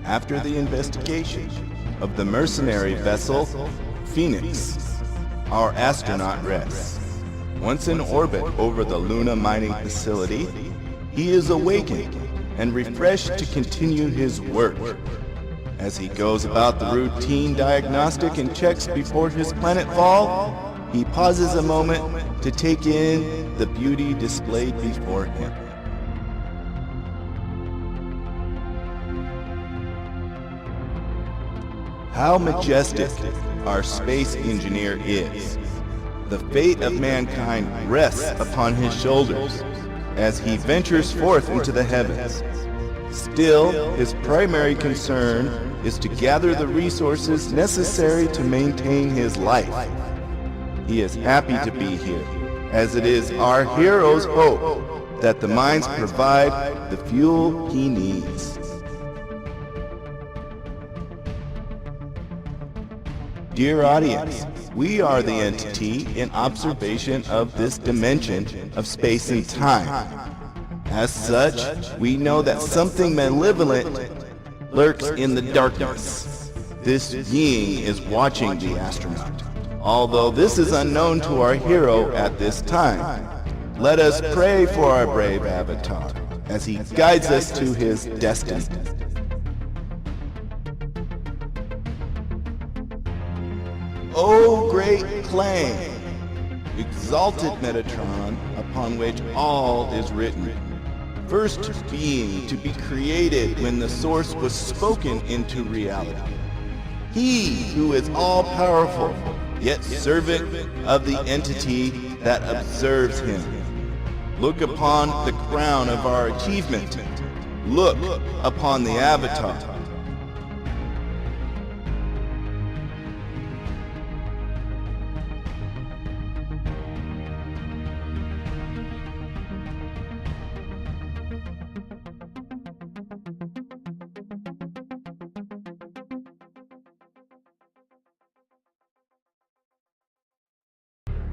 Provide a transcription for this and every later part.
after the investigation of the mercenary vessel Phoenix, our astronaut rests. Once in orbit over the lunar mining facility, he is awakened and refreshed to continue his work. As he goes about the routine diagnostic and checks before his planetfall, he pauses a moment to take in the beauty displayed before him. How majestic our space engineer is. The fate of mankind rests upon his shoulders as he ventures forth into the heavens. Still, his primary concern is to gather the resources necessary to maintain his life. He is happy to be here, as it is our hero's hope that the mines provide the fuel he needs. Dear audience, we are the entity in observation of this dimension of space and time. As such, we know that something malevolent lurks in the darkness. This being is watching the astronaut. Although this is unknown to our hero at this time, let us pray for our brave avatar as he guides us to his destiny. O great Clang, exalted Metatron upon which all is written, first being to be created when the source was spoken into reality. He who is all-powerful, yet servant of the entity that observes him. Look upon the crown of our achievement. Look upon the avatar.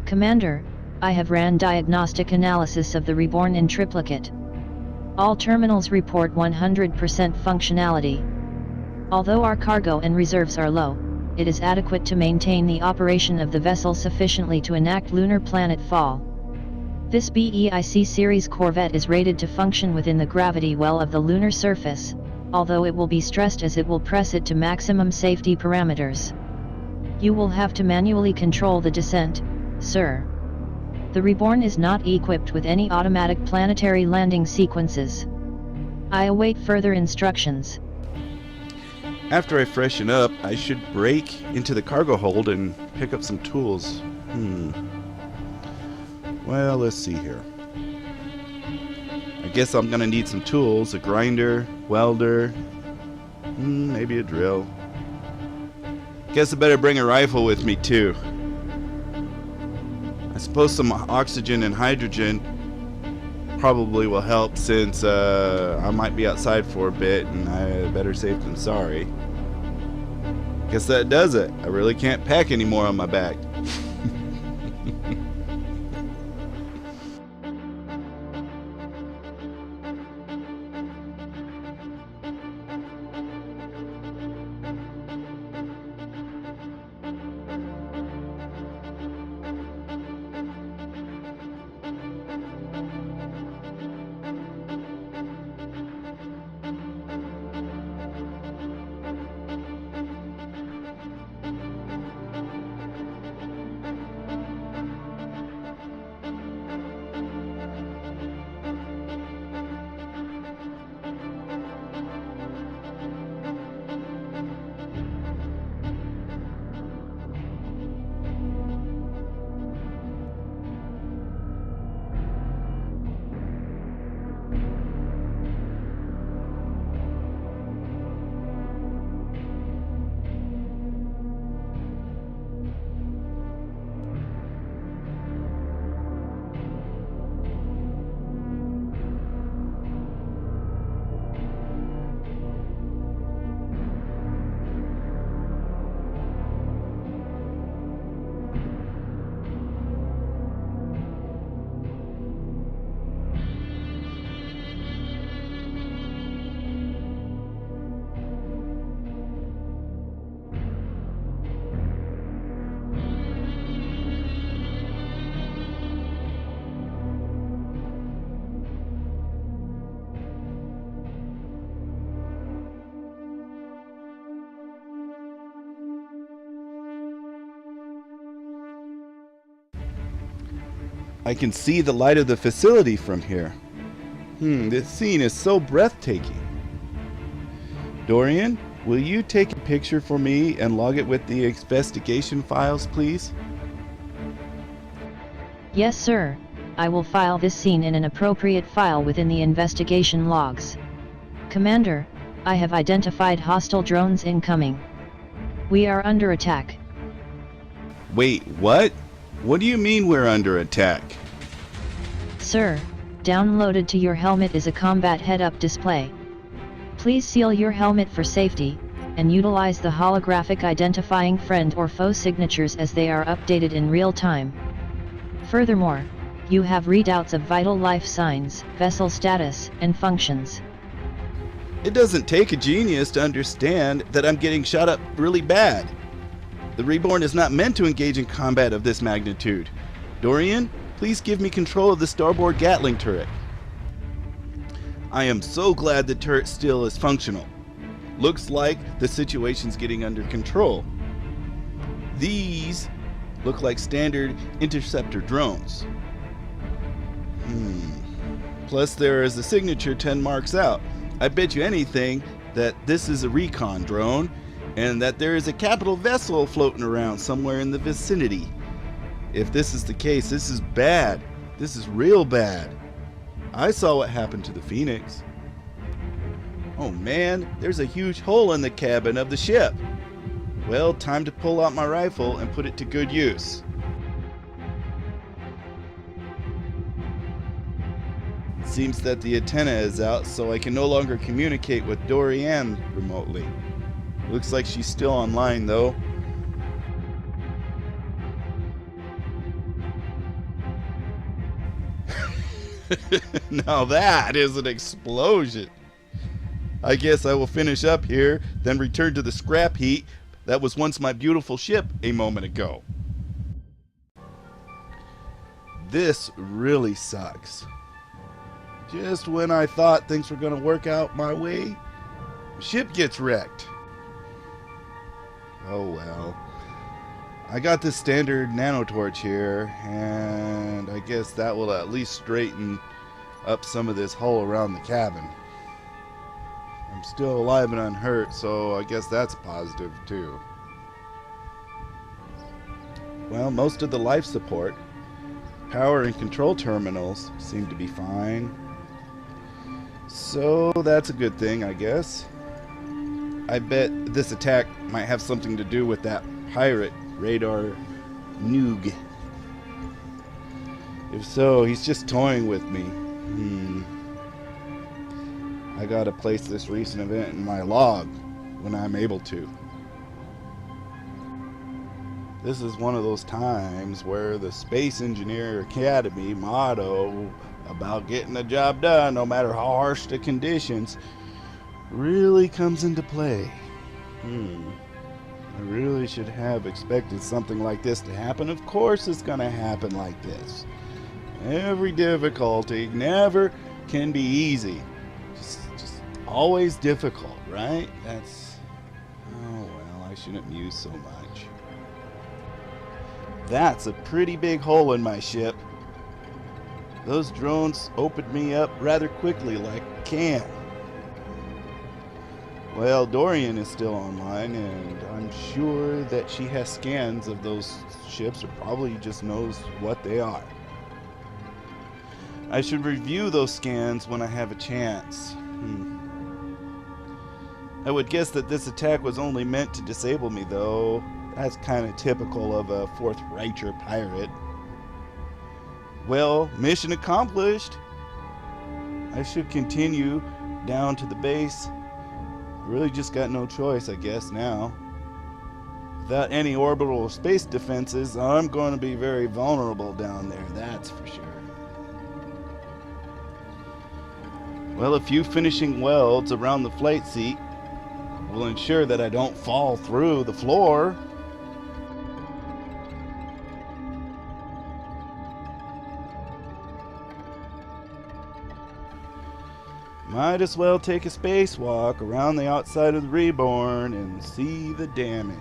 Commander, I have ran diagnostic analysis of the Reborn in triplicate. All terminals report 100% functionality. Although our cargo and reserves are low, it is adequate to maintain the operation of the vessel sufficiently to enact lunar planet fall. This BEIC series corvette is rated to function within the gravity well of the lunar surface, although it will be stressed as it will press it to maximum safety parameters. You will have to manually control the descent, sir. The Reborn is not equipped with any automatic planetary landing sequences. I await further instructions. After I freshen up, I should break into the cargo hold and pick up some tools. Well, let's see here. I guess I'm gonna need some tools, a grinder, welder, maybe a drill. Guess I better bring a rifle with me too. I suppose some oxygen and hydrogen probably will help, since I might be outside for a bit and I better safe than sorry. Guess that does it. I really can't pack anymore on my back. I can see the light of the facility from here. This scene is so breathtaking. Dorian, will you take a picture for me and log it with the investigation files, please? Yes, sir. I will file this scene in an appropriate file within the investigation logs. Commander, I have identified hostile drones incoming. We are under attack. Wait, what? What do you mean we're under attack? Sir, downloaded to your helmet is a combat head-up display. Please seal your helmet for safety, and utilize the holographic identifying friend or foe signatures as they are updated in real time. Furthermore, you have readouts of vital life signs, vessel status, and functions. It doesn't take a genius to understand that I'm getting shot up really bad. The Reborn is not meant to engage in combat of this magnitude. Dorian, please give me control of the starboard Gatling turret. I am so glad the turret still is functional. Looks like the situation's getting under control. These look like standard interceptor drones. Plus there is a signature 10 marks out. I bet you anything that this is a recon drone and that there is a capital vessel floating around somewhere in the vicinity. If this is the case, this is bad. This is real bad. I saw what happened to the Phoenix. Oh man, there's a huge hole in the cabin of the ship. Well, time to pull out my rifle and put it to good use. Seems that the antenna is out, so I can no longer communicate with Dorianne remotely. Looks like she's still online though. Now that is an explosion. I guess I will finish up here, then return to the scrap heap that was once my beautiful ship a moment ago. This really sucks. Just when I thought things were going to work out my way, the ship gets wrecked. Oh well. I got this standard nanotorch here, and I guess that will at least straighten up some of this hull around the cabin. I'm still alive and unhurt, so I guess that's a positive too. Well, most of the life support, power and control terminals seem to be fine. So that's a good thing, I guess. I bet this attack might have something to do with that pirate radar noog. If so, he's just toying with me. I gotta place this recent event in my log when I'm able to. This is one of those times where the Space Engineer Academy motto about getting the job done no matter how harsh the conditions really comes into play. I really should have expected something like this to happen. Of course it's gonna happen like this. Every difficulty never can be easy. Just always difficult, right? That's... oh well, I shouldn't muse so much. That's a pretty big hole in my ship. Those drones opened me up rather quickly like a can. Well, Dorian is still online, and I'm sure that she has scans of those ships, or probably just knows what they are. I should review those scans when I have a chance. I would guess that this attack was only meant to disable me, though. That's kind of typical of a Fourth Reicher pirate. Well, mission accomplished. I should continue down to the base. Really just got no choice, I guess, now. Without any orbital space defenses, I'm going to be very vulnerable down there, that's for sure. Well, a few finishing welds around the flight seat will ensure that I don't fall through the floor. Might as well take a spacewalk around the outside of the Reborn and see the damage.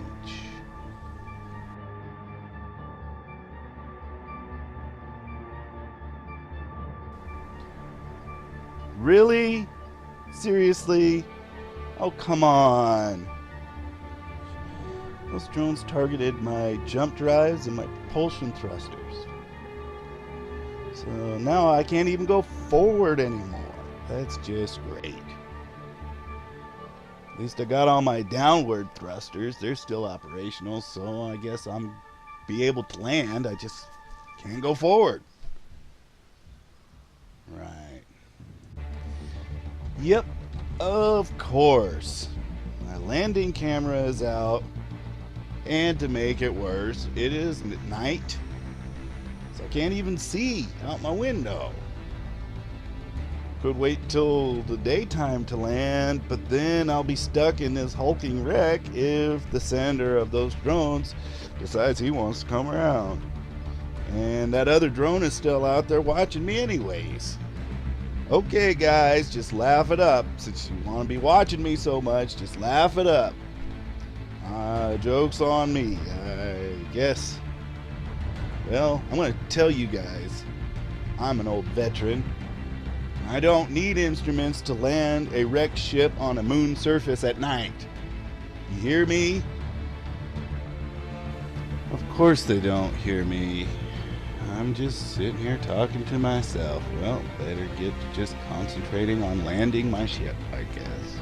Really? Seriously? Oh, come on. Those drones targeted my jump drives and my propulsion thrusters. So now I can't even go forward anymore. That's just great. At least I got all my downward thrusters. They're still operational, so I guess I'm be able to land. I just can't go forward. Right. Yep, of course. My landing camera is out, and to make it worse, it is night, so I can't even see out my window. Could wait till the daytime to land, but then I'll be stuck in this hulking wreck if the sender of those drones decides he wants to come around. And that other drone is still out there watching me anyways. Okay guys, just laugh it up. Since you want to be watching me so much, just laugh it up. Joke's on me, I guess. Well, I'm going to tell you guys, I'm an old veteran. I don't need instruments to land a wrecked ship on a moon surface at night. You hear me? Of course they don't hear me. I'm just sitting here talking to myself. Well, better get to just concentrating on landing my ship, I guess.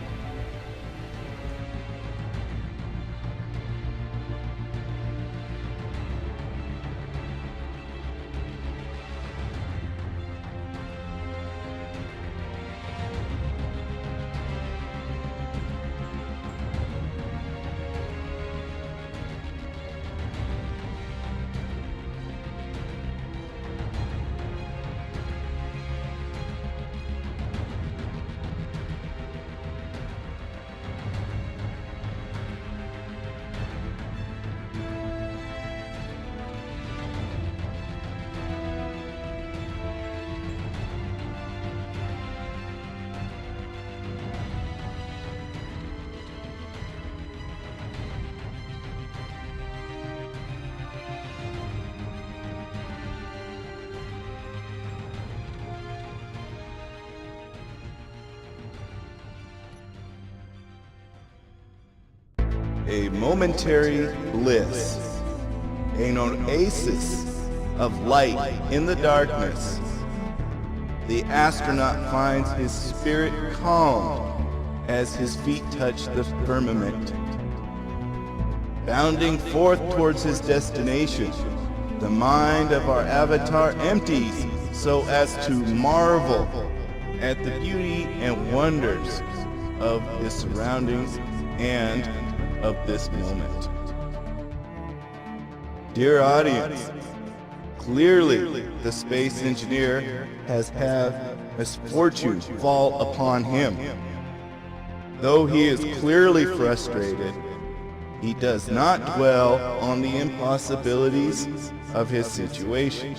A momentary bliss, an oasis of light in the darkness. The astronaut finds his spirit calmed as his feet touch the firmament. Bounding forth towards his destination, the mind of our avatar empties so as to marvel at the beauty and wonders of his surroundings and of this moment. Dear audience, clearly the space engineer has had misfortune fall upon him. Though he is clearly frustrated, he does not dwell on the impossibilities of his situation.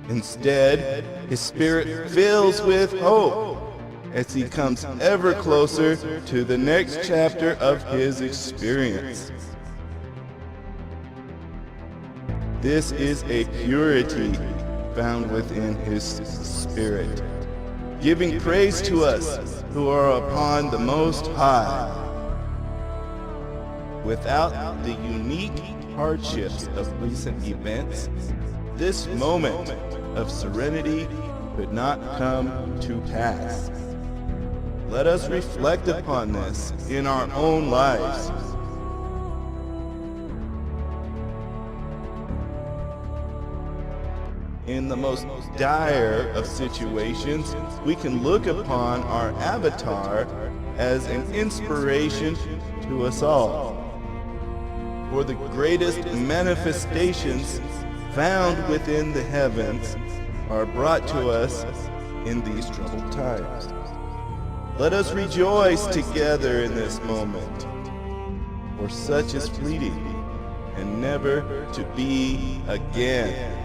Instead, his spirit fills with hope as he comes ever closer to the next chapter of his experience. This is a purity found within his spirit, giving praise to us who are upon the Most High. Without the unique hardships of recent events, this moment of serenity could not come to pass. Let us reflect upon this in our own lives. In the most dire of situations, we can look upon our avatar as an inspiration to us all. For the greatest manifestations found within the heavens are brought to us in these troubled times. Let us rejoice together in this moment, for such is fleeting and never to be again.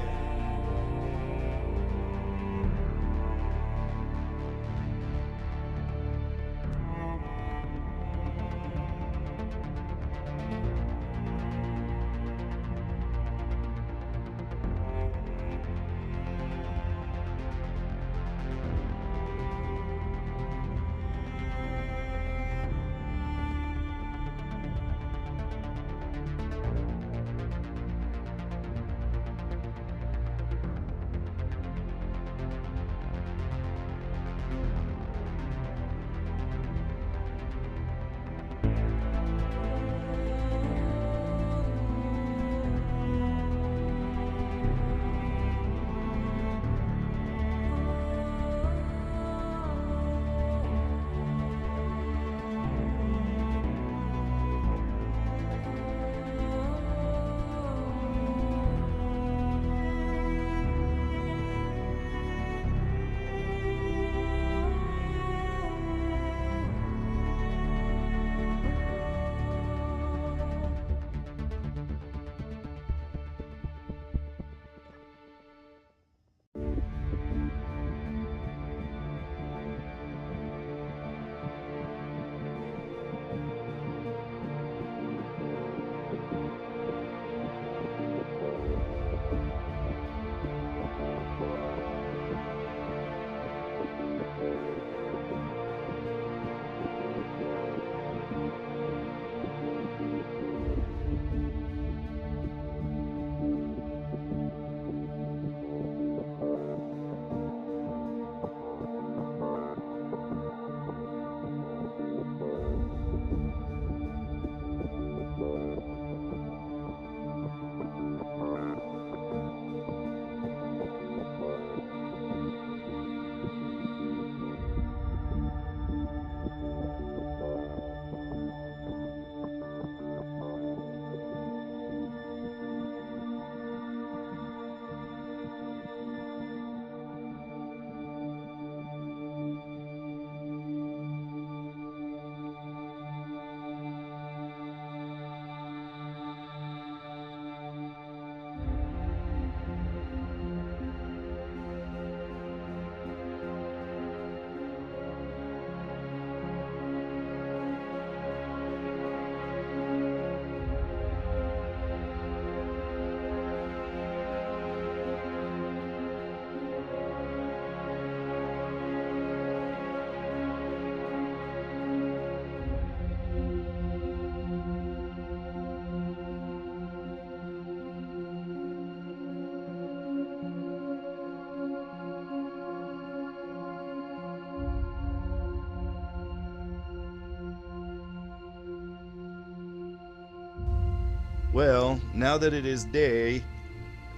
Well, now that it is day,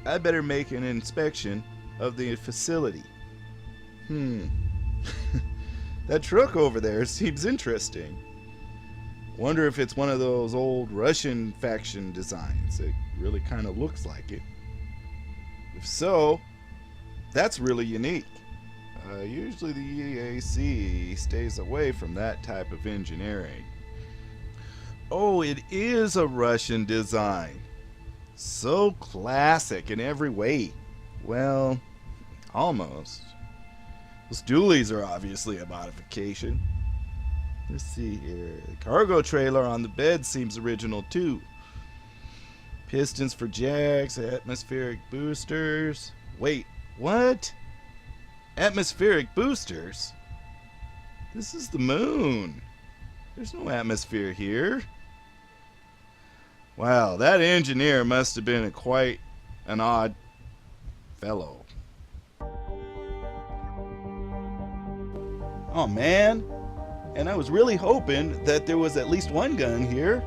I better make an inspection of the facility. That truck over there seems interesting. Wonder if it's one of those old Russian faction designs. It really kind of looks like it. If so, that's really unique. Usually the EAC stays away from that type of engineering. Oh, it is a Russian design. So classic in every way. Well, almost. Those dualies are obviously a modification. Let's see here. The cargo trailer on the bed seems original too. Pistons for jacks, atmospheric boosters. Wait, what? Atmospheric boosters? This is the moon. There's no atmosphere here. Wow, that engineer must have been quite an odd fellow. Oh man, and I was really hoping that there was at least one gun here.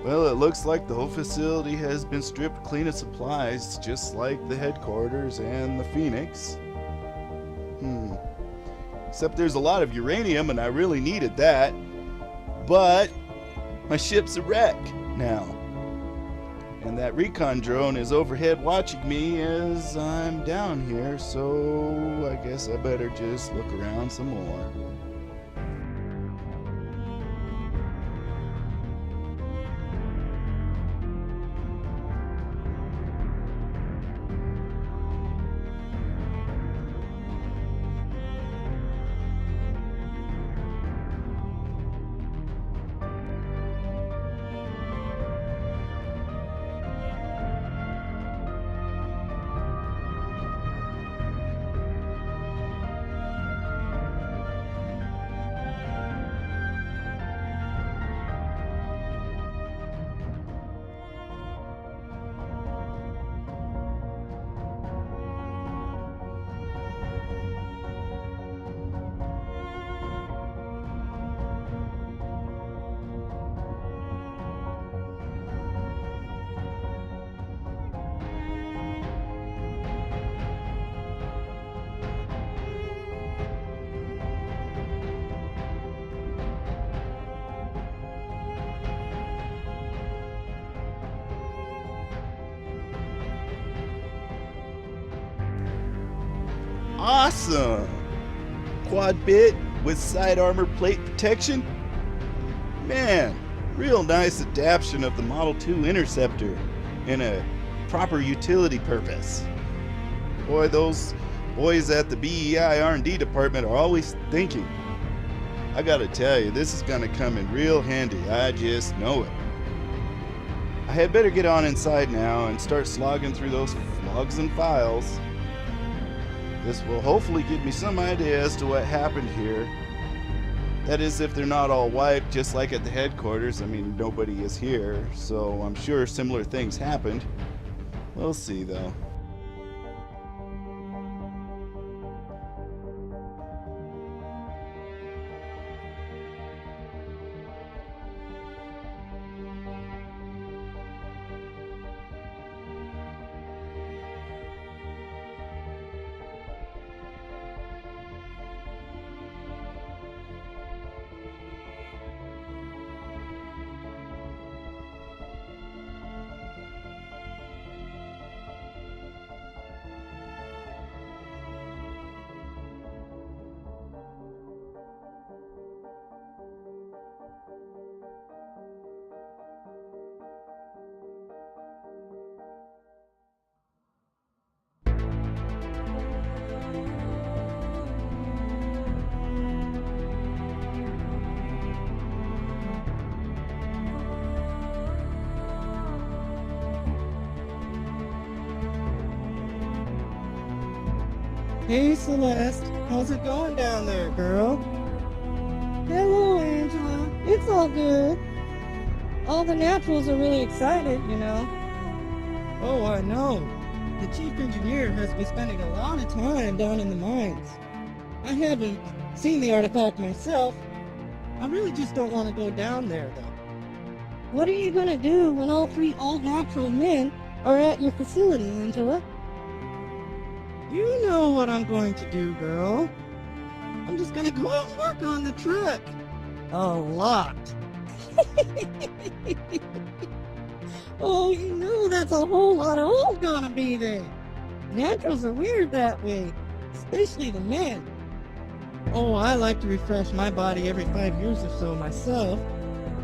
Well, it looks like the whole facility has been stripped clean of supplies, just like the headquarters and the Phoenix. Except there's a lot of uranium and I really needed that. But my ship's a wreck now. And that recon drone is overhead watching me as I'm down here, so I guess I better just look around some more. Awesome! Quad bit with side armor plate protection. Man, real nice adaptation of the Model 2 Interceptor in a proper utility purpose. Boy, those boys at the BEI R&D department are always thinking. I gotta tell you, this is gonna come in real handy, I just know it. I had better get on inside now and start slogging through those logs and files. This will hopefully give me some idea as to what happened here. That is, if they're not all wiped, just like at the headquarters. I mean, nobody is here, so I'm sure similar things happened. We'll see, though. Hey Celeste, how's it going down there, girl? Hello Angela, it's all good. All the naturals are really excited, you know. Oh, I know. The chief engineer has been spending a lot of time down in the mines. I haven't seen the artifact myself. I really just don't want to go down there, though. What are you gonna do when all 3 all-natural men are at your facility, Angela? You know what I'm going to do, girl. I'm just gonna go out and work on the truck. A lot. Oh, you know that's a whole lot of holes gonna be there. Naturals are weird that way, especially the men. Oh, I like to refresh my body every 5 years or so myself,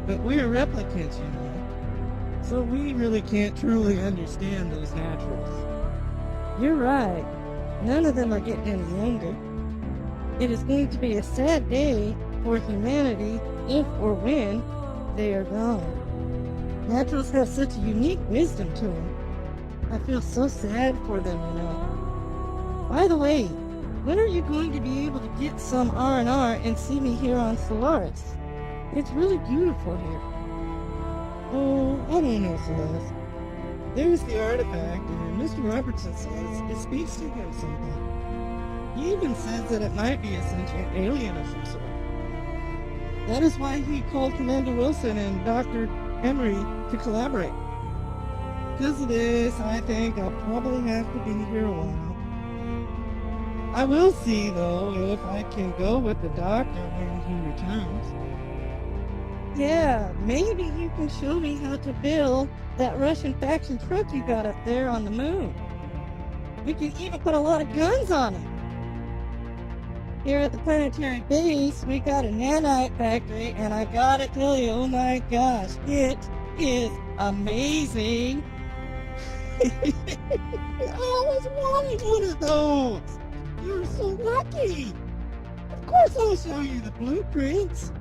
but we're replicants, you know. So we really can't truly understand those naturals. You're right. None of them are getting any younger. It is going to be a sad day for humanity if or when they are gone. Naturals have such a unique wisdom to them. I feel so sad for them, you know. By the way, when are you going to be able to get some R&R and see me here on Solaris? It's really beautiful here. Oh, I don't know, Celeste. There's the artifact, and Mr. Robertson says it speaks to him something. He even says that it might be a sentient alien of some sort. That is why he called Commander Wilson and Dr. Emery to collaborate. Because of this, I think I'll probably have to be here a while. I will see, though, if I can go with the doctor when he returns. Yeah, maybe you can show me how to build that Russian faction truck you got up there on the moon. We can even put a lot of guns on it. Here at the planetary base, we got a nanite factory, and I gotta tell you, oh my gosh, it is amazing. I always wanted one of those. You're so lucky. Of course I'll show you the blueprints.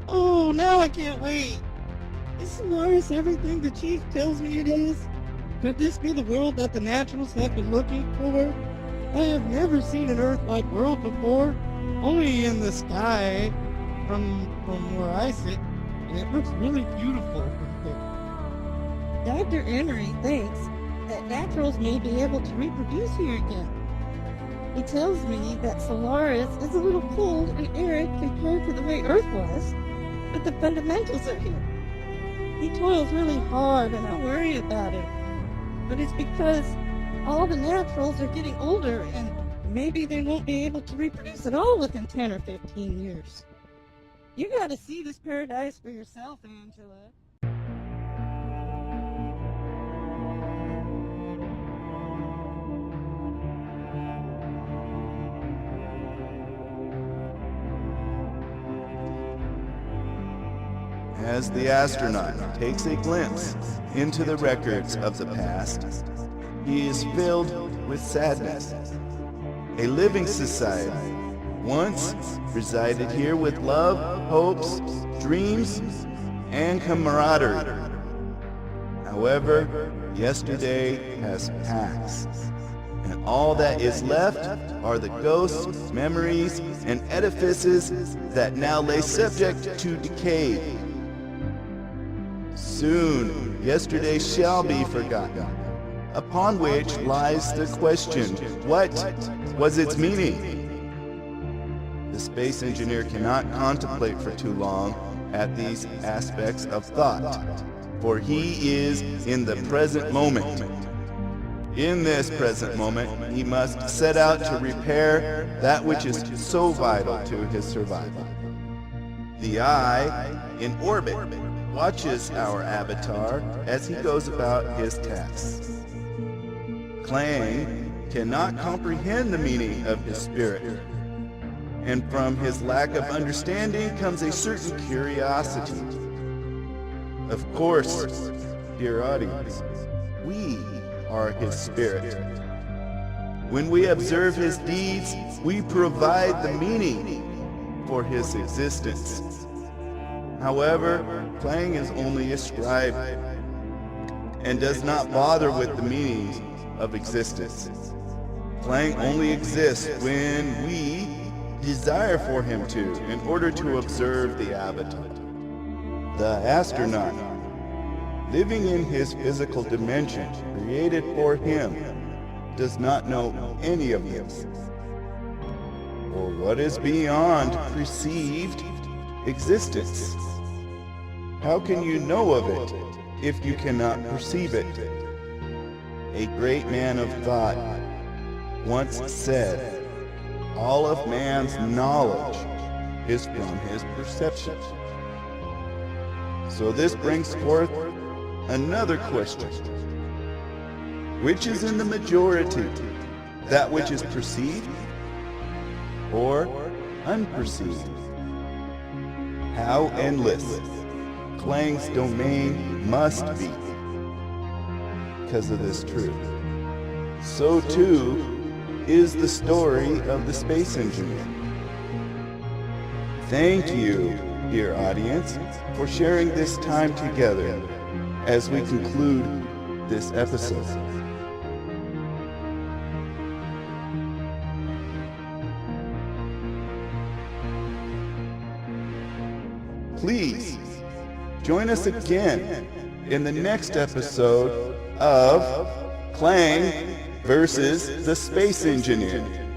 Oh, now I can't wait. Is Solaris everything the chief tells me it is? Could this be the world that the naturals have been looking for? I have never seen an Earth-like world before, only in the sky from where I sit, and it looks really beautiful from here. Dr. Emery thinks that naturals may be able to reproduce here again. He tells me that Solaris is a little cold and arid compared to the way Earth was, but the fundamentals are here. He toils really hard, and I worry about him. But it's because all the naturals are getting older, and maybe they won't be able to reproduce at all within 10 or 15 years. You gotta see this paradise for yourself, Angela. As the astronaut takes a glimpse into the records of the past, he is filled with sadness. A living society once resided here with love, hopes, dreams, and camaraderie. However, yesterday has passed, and all that is left are the ghosts, memories, and edifices that now lay subject to decay. Soon, yesterday shall be forgotten, upon which lies the question, what was its meaning? The space engineer cannot contemplate for too long at these aspects of thought, for he is in the present moment. In this present moment, he must set out to repair that which is so vital to his survival. The eye, in orbit, watches our avatar as he goes about his tasks. Clang cannot comprehend the meaning of his spirit, and from his lack of understanding comes a certain curiosity. Of course, dear audience, we are his spirit. When we observe his deeds, we provide the meaning for his existence. However, Clang is only a scribe and does not bother with the meanings of existence. Clang only exists when we desire for him to, in order to observe the avatar. The astronaut, living in his physical dimension created for him, does not know any of this, or what is beyond perceived existence. How can you know of it if you cannot perceive it? A great man of thought once said, all of man's knowledge is from his perception. So this brings forth another question. Which is in the majority, that which is perceived or unperceived? How endless Clang's domain must be because of this truth. So too is the story of the space engineer. Thank you, dear audience, for sharing this time together as we conclude this episode. Please join us again in the next episode of Clang versus the Space Engineer.